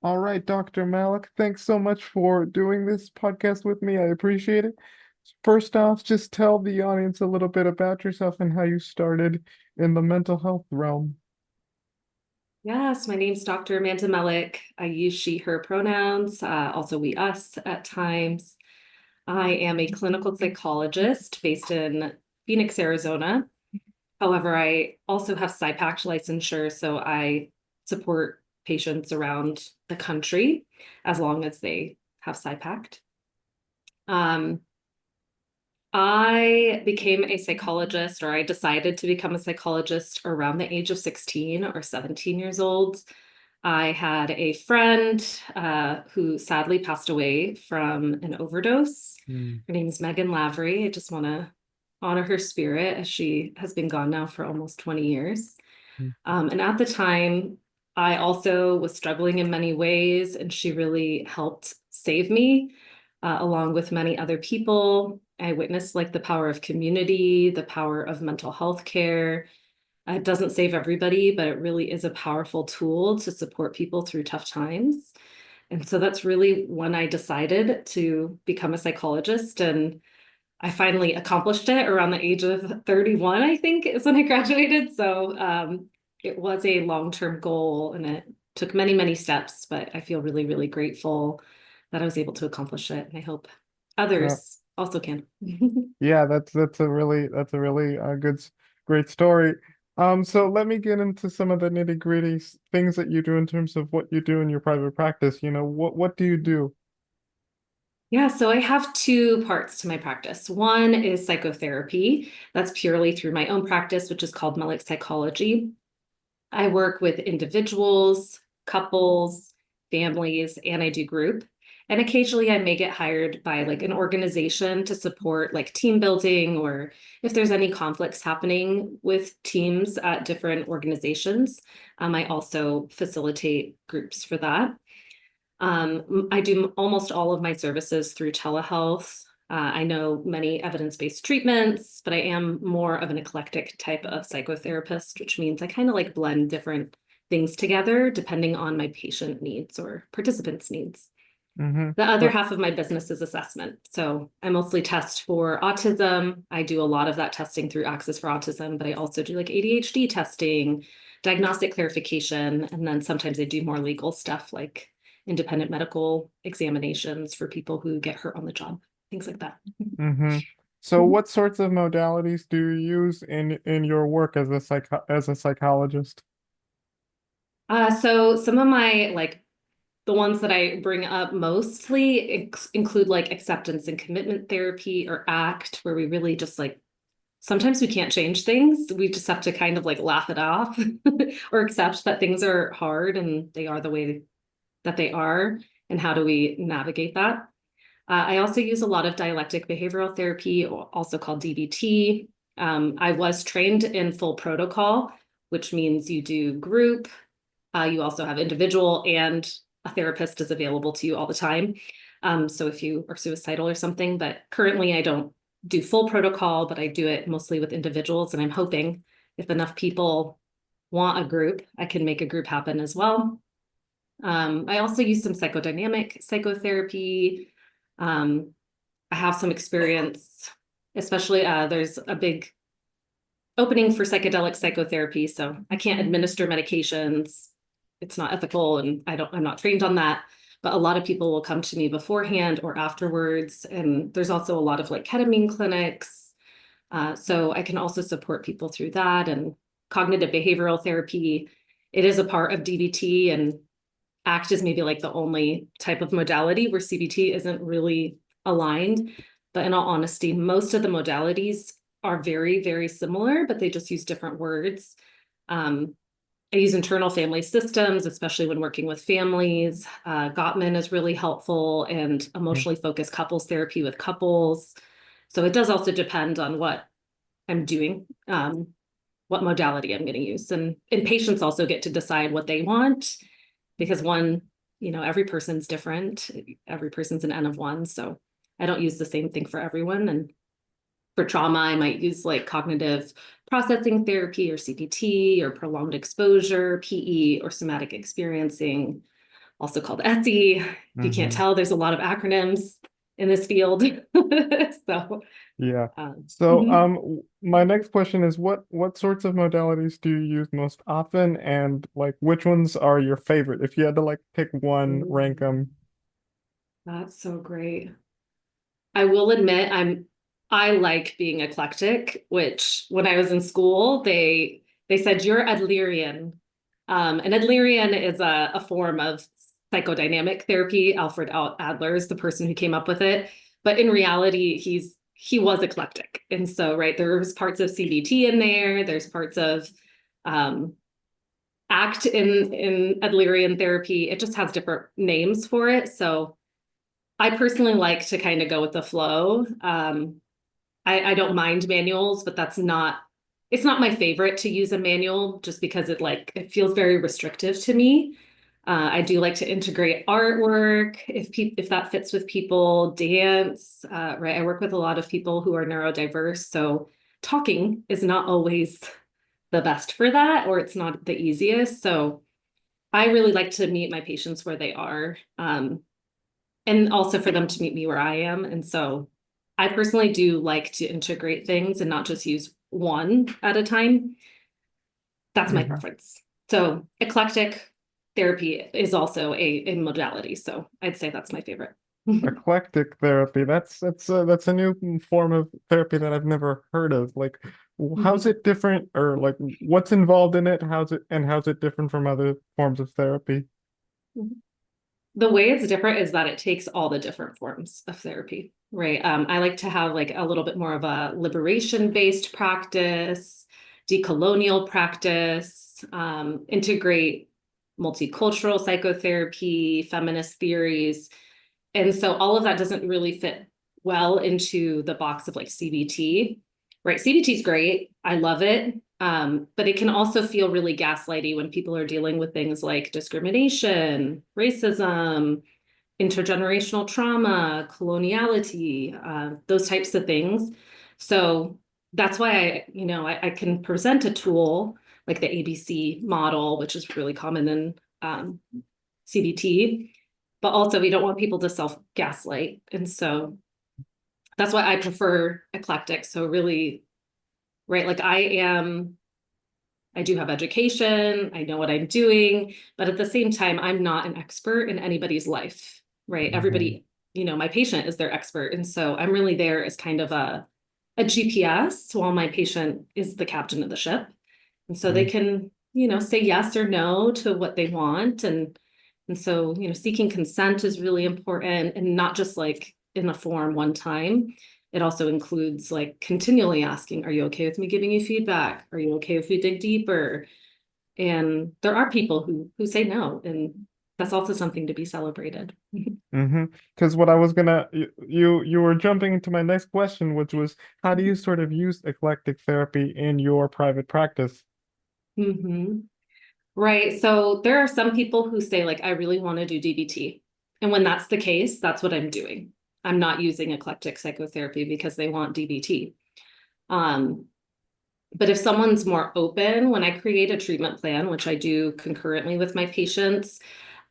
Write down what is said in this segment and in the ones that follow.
All right, Dr. Malik, thanks so much for doing this podcast with me. I appreciate it. First off, just tell the audience a little bit about yourself and how you started in the mental health realm. Yes, my name's Dr. Amanda Malak. I use she, her pronouns, also we, us at times. I am a clinical psychologist based in Phoenix, Arizona. However, I also have PsyPact licensure, so I support patients around the country as long as they have PsyPact. Um, I became a psychologist, or I decided to become a psychologist around the age of 16 or 17 years old. I had a friend who sadly passed away from an overdose. Mm, Her name is Megan Lavery. I just want to honor her spirit as she has been gone now for almost 20 years. mm, And at the time, I also was struggling in many ways, and she really helped save me, along with many other people. I witnessed like the power of community, the power of mental health care. It doesn't save everybody, but it really is a powerful tool to support people through tough times. And so that's really when I decided to become a psychologist. And I finally accomplished it around the age of 31, I think, is when I graduated. So it was a long-term goal and it took many, many steps, but I feel really, really grateful that I was able to accomplish it. And I hope yeah, others also can. yeah, that's a really great story. So let me get into some of the nitty-gritty things that you do in terms of what you do in your private practice. What do you do? Yeah, so I have two parts to my practice. One is psychotherapy. That's purely through my own practice, which is called Malak Psychology. I work with individuals, couples, families, and I do group. And occasionally I may get hired by like an organization to support like team building or if there's any conflicts happening with teams at different organizations. I also facilitate groups for that. I do almost all of my services through telehealth. I know many evidence-based treatments, but I am more of an eclectic type of psychotherapist, which means I kind of like blend different things together depending on my patient needs or participants' needs. Mm-hmm. The other So, half of my business is assessment. So I mostly test for autism. I do a lot of that testing through Access for Autism, but I also do like ADHD testing, diagnostic clarification, and then sometimes I do more legal stuff like independent medical examinations for people who get hurt on the job, things like that. mm-hmm. So what sorts of modalities do you use in your work as a psychologist? So some of my like the ones that I bring up mostly include like acceptance and commitment therapy or ACT, where we really just like sometimes we can't change things. We just have to kind of like laugh it off or accept that things are hard and they are the way that they are. And how do we navigate that? I also use a lot of dialectic behavioral therapy, also called DBT. I was trained in full protocol, which means you do group, you also have individual, and a therapist is available to you all the time. So if you are suicidal or something, but currently I don't do full protocol, but I do it mostly with individuals. And I'm hoping if enough people want a group, I can make a group happen as well. I also use some psychodynamic psychotherapy. Um, I have some experience, especially there's a big opening for psychedelic psychotherapy. So I can't administer medications. It's not ethical and I'm not trained on that. But a lot of people will come to me beforehand or afterwards. And there's also a lot of like ketamine clinics. So I can also support people through that and cognitive behavioral therapy. It is a part of DBT and ACT is maybe like the only type of modality where CBT isn't really aligned. But in all honesty, most of the modalities are very, very similar, but they just use different words. Um, I use internal family systems, especially when working with families. Gottman is really helpful and emotionally focused couples therapy with couples. So it does also depend on what I'm doing, what modality I'm going to use. And patients also get to decide what they want because every person's different. Every person's an N of one. So I don't use the same thing for everyone. And for trauma, I might use like cognitive processing therapy or CPT or prolonged exposure, PE or somatic experiencing. also called Etsy. If you can't Mm-hmm. tell, there's a lot of acronyms in this field. So, Yeah. um, So, mhm. my next question is what sorts of modalities do you use most often, and like which ones are your favorite? If you had to like pick one, rank Ooh, them. that's so great. I will admit I like being eclectic, which when I was in school, they said you're Adlerian. And Adlerian is a form of psychodynamic therapy. Alfred Adler is the person who came up with it. But in reality, he was eclectic. And so, right, there's parts of CBT in there, there's parts of um, ACT in Adlerian therapy. It just has different names for it. So I personally like to kind of go with the flow. I don't mind manuals, but it's not my favorite to use a manual just because it feels very restrictive to me. I do like to integrate artwork if that fits with people, dance, right? I work with a lot of people who are neurodiverse, so talking is not always the best for that, or it's not the easiest. So I really like to meet my patients where they are. And also for them to meet me where I am. And so I personally do like to integrate things and not just use one at a time. That's my Hmm. preference. So eclectic therapy is also a modality. So I'd say that's my favorite. Eclectic therapy. That's a new form of therapy that I've never heard of. Like, how's Mhm. it different, or like what's involved in it? How's it different from other forms of therapy? The way it's different is that it takes all the different forms of therapy, right? I like to have like a little bit more of a liberation-based practice, decolonial practice, integrate multicultural psychotherapy, feminist theories. And so all of that doesn't really fit well into the box of like CBT, right? CBT is great. I love it. But it can also feel really gaslighty when people are dealing with things like discrimination, racism, intergenerational trauma, coloniality, those types of things. So that's why I can present a tool like the ABC model, which is really common in CBT, but also we don't want people to self gaslight. And so that's why I prefer eclectic. So really, right, like I do have education, I know what I'm doing, but at the same time, I'm not an expert in anybody's life, right? Hmm. Everybody, my patient is their expert. And so I'm really there as kind of a GPS while my patient is the captain of the ship. And so they can, say yes or no to what they want. And so, seeking consent is really important and not just like in a form one time. It also includes like continually asking, are you okay with me giving you feedback? Are you okay if we dig deeper? And there are people who say no, and that's also something to be celebrated. Mm-hmm. Because what I was gonna, you were jumping into my next question, which was, how do you sort of use eclectic therapy in your private practice? Hmm. Right. So there are some people who say, like, I really want to do DBT. And when that's the case, that's what I'm doing. I'm not using eclectic psychotherapy because they want DBT. Um, but if someone's more open, when I create a treatment plan, which I do concurrently with my patients,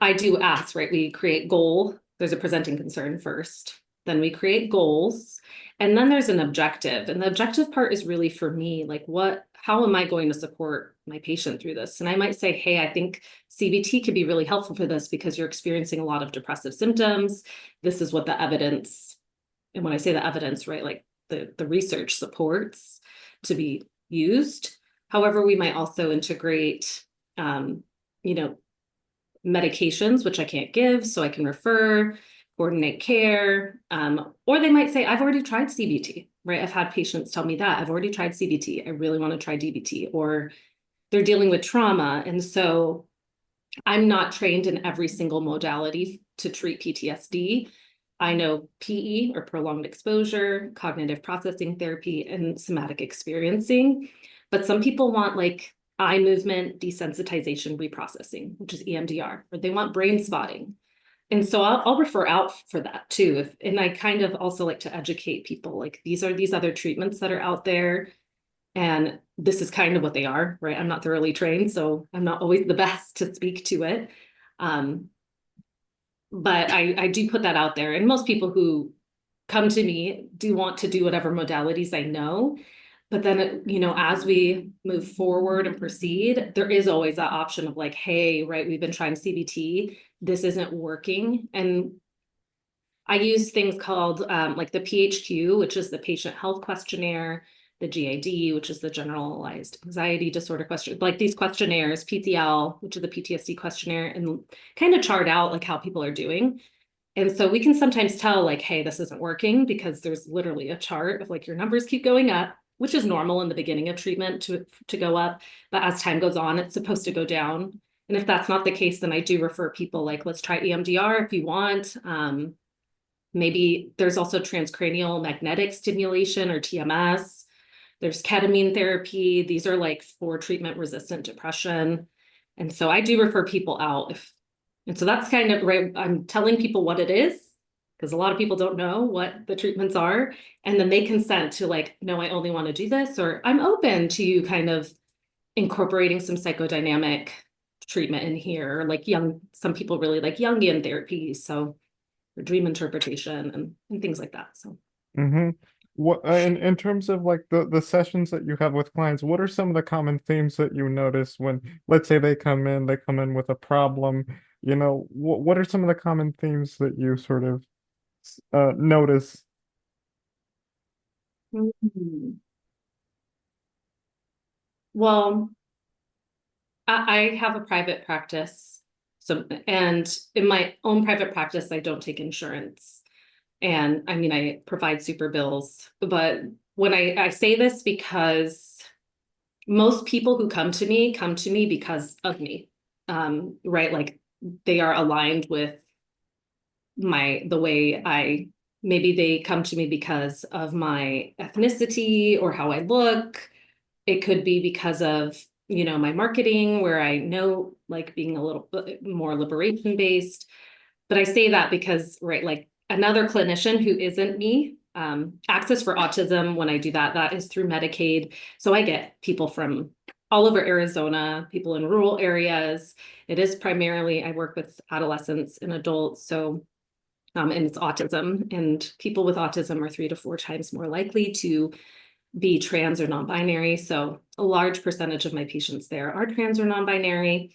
I do ask, right? We create goal. There's a presenting concern first. Then we create goals. And then there's an objective. And the objective part is really for me, like how am I going to support my patient through this? And I might say, hey, I think CBT could be really helpful for this because you're experiencing a lot of depressive symptoms. This is what the evidence, and when I say the evidence, right, like the research supports to be used. However, we might also integrate, um, you know, medications, which I can't give, so I can refer, coordinate care. Or they might say, I've already tried CBT, right? I've had patients tell me that I've already tried CBT. I really want to try DBT, or they're dealing with trauma. And so I'm not trained in every single modality to treat PTSD. I know PE or prolonged exposure, cognitive processing therapy, and somatic experiencing. But some people want like eye movement desensitization reprocessing, which is EMDR, or they want brain spotting. And so I'll refer out for that too. And I kind of also like to educate people like these are these other treatments that are out there. And this is kind of what they are, right? I'm not thoroughly trained, so I'm not always the best to speak to it. Um, But I do put that out there. And most people who come to me do want to do whatever modalities I know. But then, as we move forward and proceed, there is always that option of like, hey, right, we've been trying CBT, this isn't working. And I use things called like the PHQ, which is the patient health questionnaire, the GAD, which is the generalized anxiety disorder question, like these questionnaires, PTL, which is the PTSD questionnaire, and kind of chart out like how people are doing. And so we can sometimes tell like, hey, this isn't working because there's literally a chart of like your numbers keep going up, which is normal in the beginning of treatment to go up. But as time goes on, it's supposed to go down. And if that's not the case, then I do refer people like, let's try EMDR if you want. Maybe there's also transcranial magnetic stimulation or TMS. There's ketamine therapy. These are like for treatment resistant depression. And so I do refer people out and so that's kind of right. I'm telling people what it is because a lot of people don't know what the treatments are. And then they consent to like, no, I only want to do this, or I'm open to you kind of incorporating some psychodynamic treatment in here, or like some people really like Jungian therapy. So or dream interpretation and things like that. So Mm-hmm. What in terms of like the sessions that you have with clients, what are some of the common themes that you notice when, let's say they come in with a problem, what are some of the common themes that you sort of notice? Mhm. Well, I have a private practice. So, and in my own private practice, I don't take insurance. And I mean, I provide super bills. But when I say this because most people who come to me because of me. Right? Like they are aligned with the way maybe they come to me because of my ethnicity or how I look. It could be because of, my marketing, where I know like being a little bit more liberation based. But I say that because, right, like another clinician who isn't me, Access for Autism, when I do that, that is through Medicaid. So I get people from all over Arizona, people in rural areas. It is primarily, I work with adolescents and adults. So and it's autism, and people with autism are 3 to 4 times more likely to be trans or non-binary. So a large percentage of my patients there are trans or non-binary.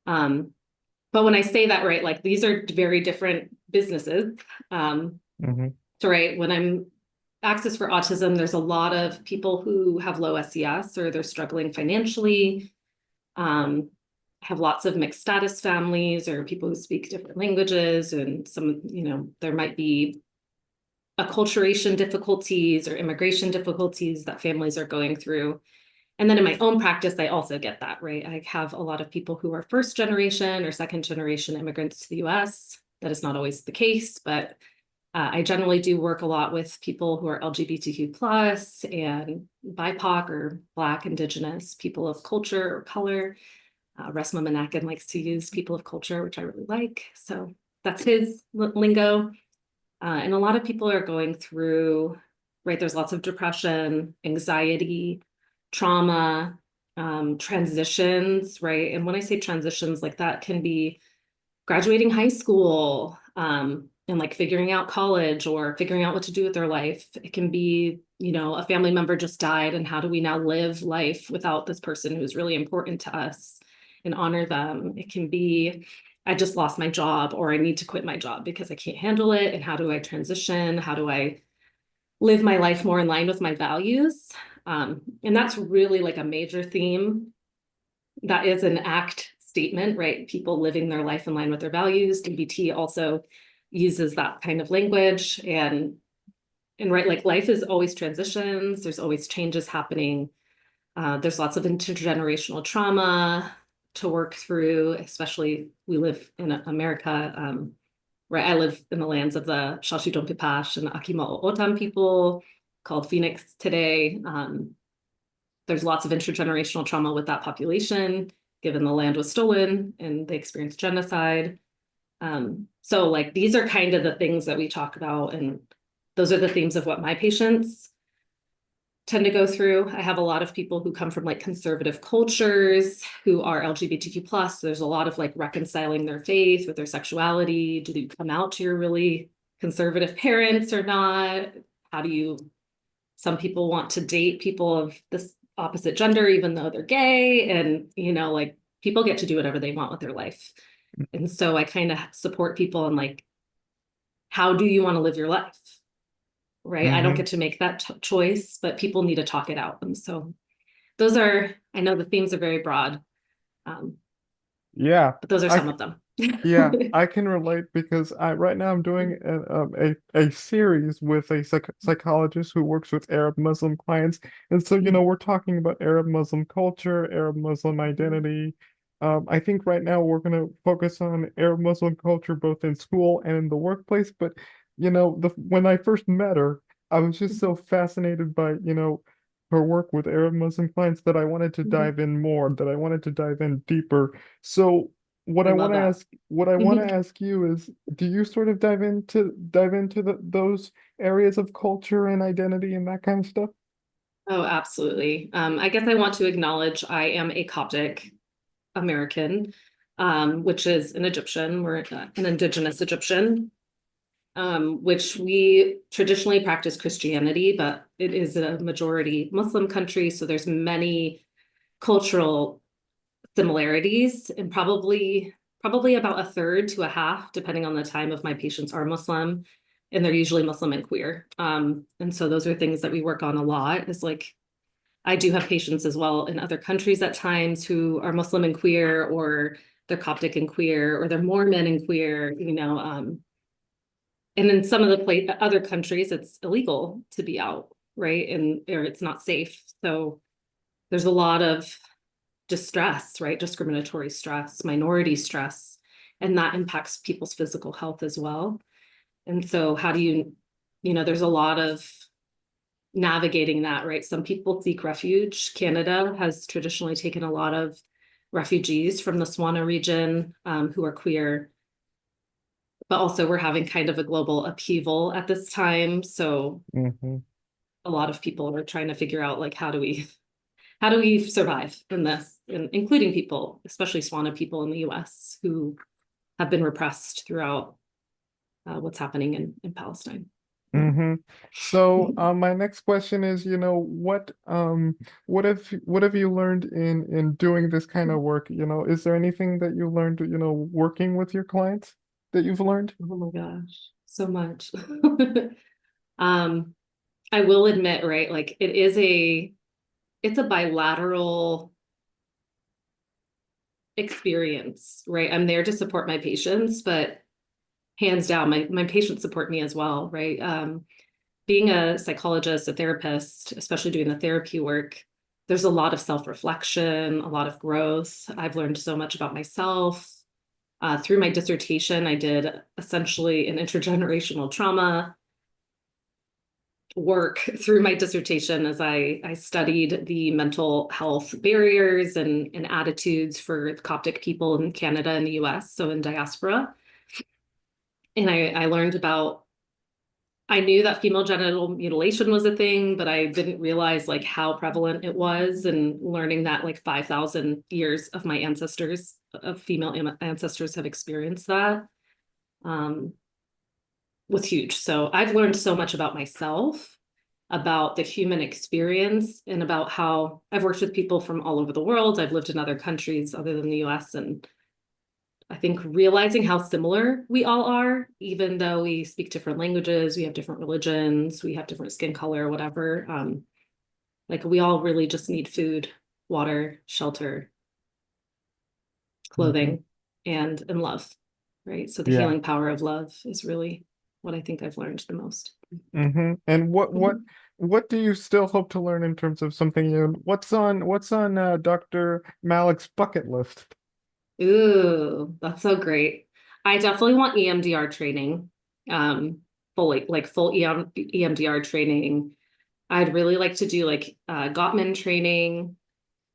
Um, but when I say that, right, like these are very different businesses. Mm-hmm. So right, when I'm Access for Autism, there's a lot of people who have low SES or they're struggling financially. Have lots of mixed status families or people who speak different languages, and some, there might be acculturation difficulties or immigration difficulties that families are going through. And then in my own practice, I also get that, right? I have a lot of people who are first generation or second generation immigrants to the US. That is not always the case, but I generally do work a lot with people who are LGBTQ plus and BIPOC or Black, Indigenous, people of culture or color. Resma Menaken likes to use people of culture, which I really like. So that's his lingo. And a lot of people are going through, right? There's lots of depression, anxiety, trauma, transitions, right? And when I say transitions, like that can be graduating high school, and like figuring out college or figuring out what to do with their life. It can be, a family member just died, and how do we now live life without this person who's really important to us and honor them? It can be, I just lost my job, or I need to quit my job because I can't handle it. And how do I transition? How do I live my life more in line with my values? And that's really like a major theme. That is an ACT statement, right? People living their life in line with their values. DBT also uses that kind of language, and right, like life is always transitions. There's always changes happening. There's lots of intergenerational trauma to work through, especially we live in America. Right, I live in the lands of the Shashudon and Akima'o Otam people, called Phoenix today. There's lots of intergenerational trauma with that population, given the land was stolen and they experienced genocide. So like these are kind of the things that we talk about, and those are the themes of what my patients tend to go through. I have a lot of people who come from like conservative cultures who are LGBTQ plus. There's a lot of like reconciling their faith with their sexuality. Do you come out to your really conservative parents or not? How do you, some people want to date people of this opposite gender, even though they're gay. And, like people get to do whatever they want with their life. And so I kind of support people in like, how do you want to live your life? Right. I don't Mm-hmm. get to make that choice, but people need to talk it out. And so those are, I know the themes are very broad, um, Yeah. but those are I some of them. Yeah, I can relate because I right now I'm doing a series with a psychologist who works with Arab Muslim clients, and so we're talking about Arab Muslim culture, Arab Muslim identity. I think right now we're going to focus on Arab Muslim culture both in school and in the workplace. But when I first met her, I was just so fascinated by her work with Arab Muslim clients that I wanted to dive in more, that I wanted to dive in deeper. So I love that. what I want to ask you is, do you sort of dive into those areas of culture and identity and that kind of stuff? Oh, absolutely. I guess I want to acknowledge I am a Coptic American, which is an Egyptian. We're an indigenous Egyptian, which we traditionally practice Christianity, but it is a majority Muslim country. So there's many cultural similarities, and probably about a third to a half, depending on the time of my patients, are Muslim, and they're usually Muslim and queer. And so those are things that we work on a lot. Is like I do have patients as well in other countries at times who are Muslim and queer, or they're Coptic and queer, or they're Mormon and queer. And in some of the other countries, it's illegal to be out, right? And or it's not safe. So there's a lot of distress, right? Discriminatory stress, minority stress, and that impacts people's physical health as well. And so, how do there's a lot of navigating that, right? Some people seek refuge. Canada has traditionally taken a lot of refugees from the Swana region who are queer, but also we're having kind of a global upheaval at this time. So, Hmm. a lot of people are trying to figure out like how do we survive in this, and including people, especially Swana people in the US who have been repressed throughout what's happening in Palestine. Yeah. Hmm. So, my next question is, what have you learned in doing this kind of work? Is there anything that you learned, working with your clients that you've learned? Oh my gosh, so much. um, I will admit, right, like it's a bilateral experience, right? I'm there to support my patients, but hands down, my patients support me as well, right? Being a psychologist, a therapist, especially doing the therapy work, there's a lot of self-reflection, a lot of growth. I've learned so much about myself. Through my dissertation, I did essentially an intergenerational trauma work through my dissertation as I studied the mental health barriers and attitudes for Coptic people in Canada and the US, so in diaspora. And I learned about, I knew that female genital mutilation was a thing, but I didn't realize like how prevalent it was, and learning that like 5,000 years of my ancestors, of female ancestors, have experienced that um, was huge. So I've learned so much about myself, about the human experience, and about how I've worked with people from all over the world. I've lived in other countries other than the US, and I think realizing how similar we all are, even though we speak different languages, we have different religions, we have different skin color, whatever. Like we all really just need food, water, shelter, Hmm. clothing, and love, right? So the Yeah. healing power of love is really what I think I've learned the most. And what what Mhm. what do you still hope to learn in terms of something new? What's on Dr. Malik's bucket list? Ooh, that's so great. I definitely want EMDR training, um, fully, like full EMDR training. I'd really like to do like Gottman training.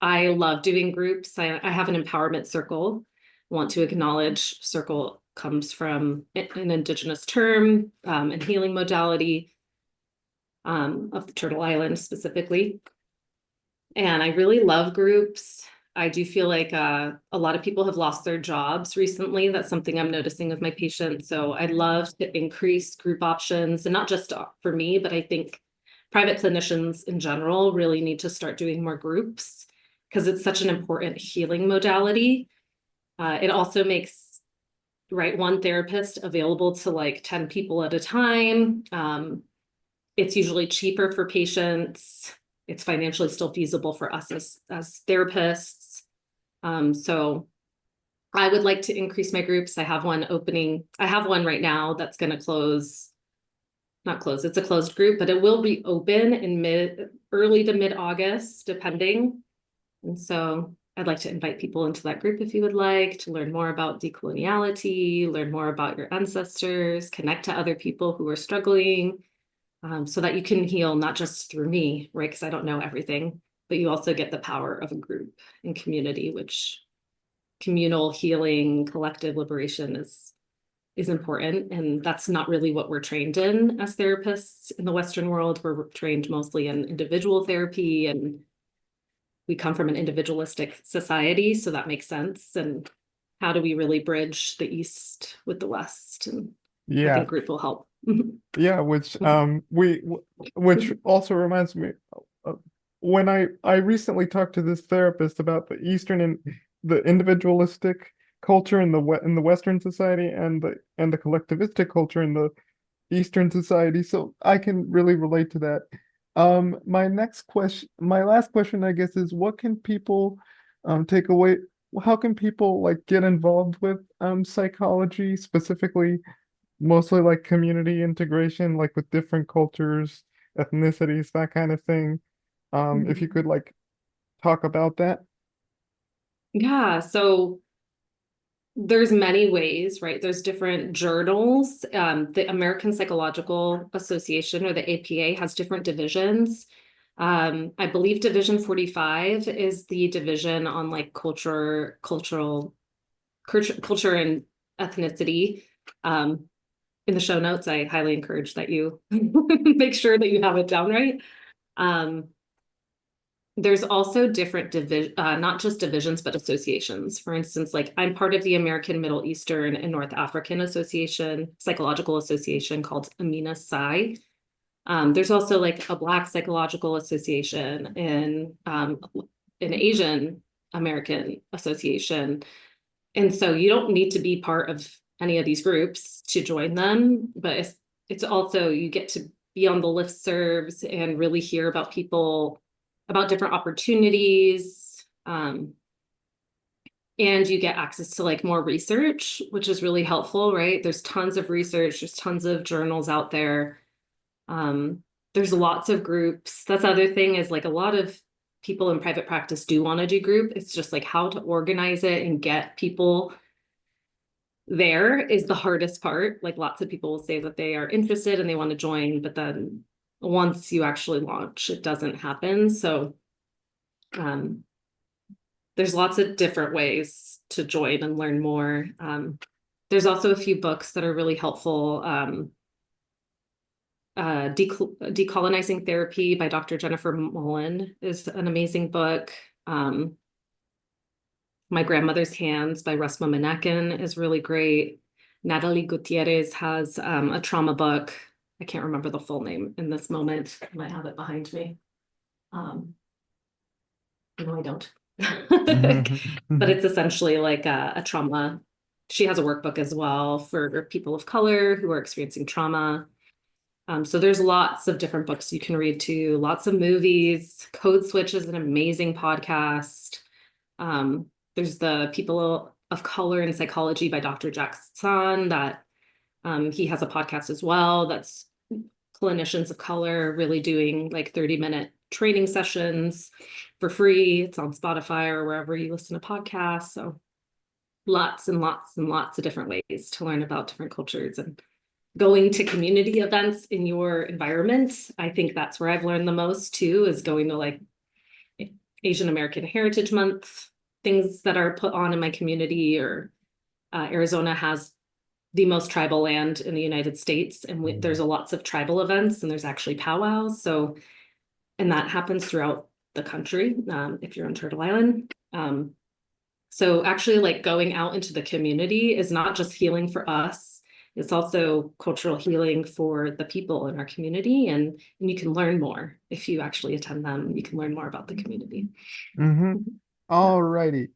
I love doing groups. I have an empowerment circle. Want to acknowledge circle comes from an indigenous term and healing modality. of the Turtle Island specifically. And I really love groups. I do feel like a lot of people have lost their jobs recently. That's something I'm noticing with my patients. So I'd love to increase group options, and not just for me, but I think private clinicians in general really need to start doing more groups because it's such an important healing modality. It also makes, right, one therapist available to like 10 people at a time. It's usually cheaper for patients. It's financially still feasible for us as therapists. So I would like to increase my groups. I have one opening. I have one right now that's going to close, not close, it's a closed group, but it will reopen in early to mid-August, depending. And so I'd like to invite people into that group if you would like to learn more about decoloniality, learn more about your ancestors, connect to other people who are struggling, so that you can heal not just through me, right? Because I don't know everything, but you also get the power of a group and community, which communal healing, collective liberation is important. And that's not really what we're trained in as therapists in the Western world. We're trained mostly in individual therapy, and we come from an individualistic society, so that makes sense. And how do we really bridge the East with the West? And I Yeah. think group will help. Yeah, which also reminds me, uh, when I recently talked to this therapist about the Eastern and the individualistic culture in the Western society and the collectivistic culture in the Eastern society, so I can really relate to that. My last question, I guess, is what can people take away? How can people like get involved with psychology, specifically mostly like community integration, like with different cultures, ethnicities, that kind of thing. If you could like talk about that. Yeah, so there's many ways, right? There's different journals. The American Psychological Association, or the APA, has different divisions. I believe Division 45 is the division on like culture and ethnicity. Um, in the show notes, I highly encourage that you make sure that you have it down right. Um, there's also different not just divisions, but associations. For instance, like I'm part of the American Middle Eastern and North African Association, Psychological Association, called Amina Psi. There's also like a Black Psychological Association and an Asian American Association. And so you don't need to be part of any of these groups to join them, but it's also, you get to be on the listservs and really hear about people, about different opportunities. And you get access to like more research, which is really helpful, right? There's tons of research, there's tons of journals out there. There's lots of groups. That's the other thing, is like a lot of people in private practice do want to do group. It's just like how to organize it and get people there is the hardest part. Like lots of people will say that they are interested and they want to join, but then once you actually launch, it doesn't happen. So um, there's lots of different ways to join and learn more. There's also a few books that are really helpful. Decolonizing Therapy by Dr. Jennifer Mullen is an amazing book. My Grandmother's Hands by Rusma Manekin is really great. Natalie Gutierrez has a trauma book. I can't remember the full name in this moment. I might have it behind me. No, I don't. But it's essentially like a trauma. She has a workbook as well for people of color who are experiencing trauma. So there's lots of different books you can read too, lots of movies. Code Switch is an amazing podcast. There's the People of Color in Psychology by Dr. Jackson, that he has a podcast as well. That's clinicians of color really doing like 30-minute training sessions for free. It's on Spotify or wherever you listen to podcasts. So lots and lots and lots of different ways to learn about different cultures, and going to community events in your environment. I think that's where I've learned the most too, is going to like Asian American Heritage Month, things that are put on in my community, or Arizona has the most tribal land in the United States, and there's a lots of tribal events, and there's actually powwows. So, and that happens throughout the country, if you're on Turtle Island. So actually, like going out into the community is not just healing for us. It's also cultural healing for the people in our community, and you can learn more if you actually attend them. You can learn more about the community. Mm-hmm. Yeah. All righty.